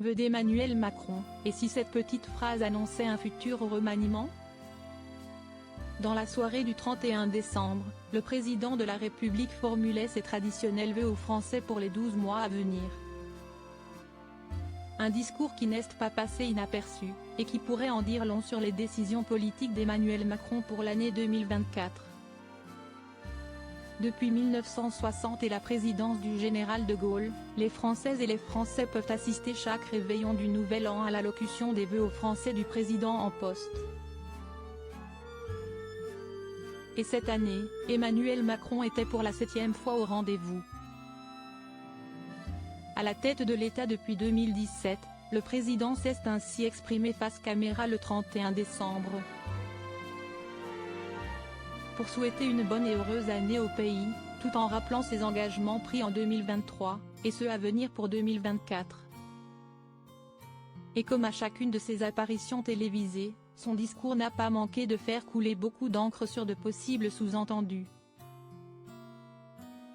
Vœux d'Emmanuel Macron, et si cette petite phrase annonçait un futur remaniement? Dans la soirée du 31 décembre, le président de la République formulait ses traditionnels vœux aux Français pour les 12 mois à venir. Un discours qui n'est pas passé inaperçu, et qui pourrait en dire long sur les décisions politiques d'Emmanuel Macron pour l'année 2024. Depuis 1960 et la présidence du général de Gaulle, les Françaises et les Français peuvent assister chaque réveillon du Nouvel An à l'allocution des vœux aux Français du président en poste. Et cette année, Emmanuel Macron était pour la 7e fois au rendez-vous. À la tête de l'État depuis 2017, le président s'est ainsi exprimé face caméra le 31 décembre. Pour souhaiter une bonne et heureuse année au pays, tout en rappelant ses engagements pris en 2023, et ceux à venir pour 2024. Et comme à chacune de ses apparitions télévisées, son discours n'a pas manqué de faire couler beaucoup d'encre sur de possibles sous-entendus.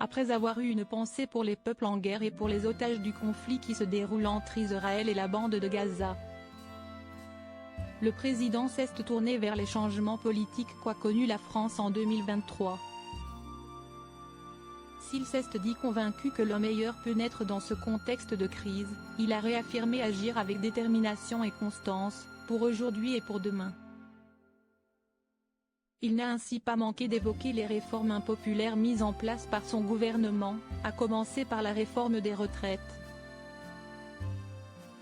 Après avoir eu une pensée pour les peuples en guerre et pour les otages du conflit qui se déroule entre Israël et la bande de Gaza, le président s'est tourné vers les changements politiques qu'a connus la France en 2023. S'il s'est dit convaincu que le meilleur peut naître dans ce contexte de crise, il a réaffirmé agir avec détermination et constance, pour aujourd'hui et pour demain. Il n'a ainsi pas manqué d'évoquer les réformes impopulaires mises en place par son gouvernement, à commencer par la réforme des retraites.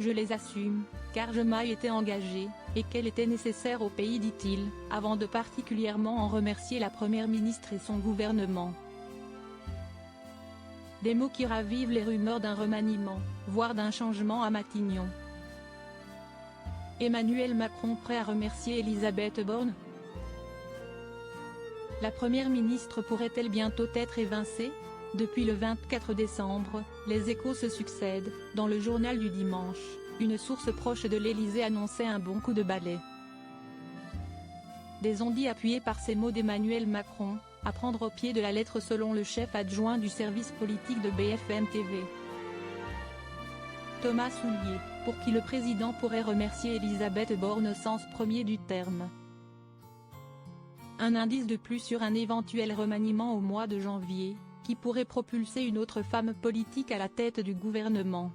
Je les assume, car je m'y étais engagé, et qu'elle était nécessaire au pays, dit-il, avant de particulièrement en remercier la Première ministre et son gouvernement. Des mots qui ravivent les rumeurs d'un remaniement, voire d'un changement à Matignon. Emmanuel Macron prêt à remercier Elisabeth Borne? La Première ministre pourrait-elle bientôt être évincée? Depuis le 24 décembre, les échos se succèdent. Dans le journal du dimanche, une source proche de l'Élysée annonçait un bon coup de balai. Des on-dit appuyés par ces mots d'Emmanuel Macron, à prendre au pied de la lettre selon le chef adjoint du service politique de BFM TV. Thomas Soulier, pour qui le président pourrait remercier Elisabeth Borne au sens premier du terme. Un indice de plus sur un éventuel remaniement au mois de janvier, qui pourrait propulser une autre femme politique à la tête du gouvernement.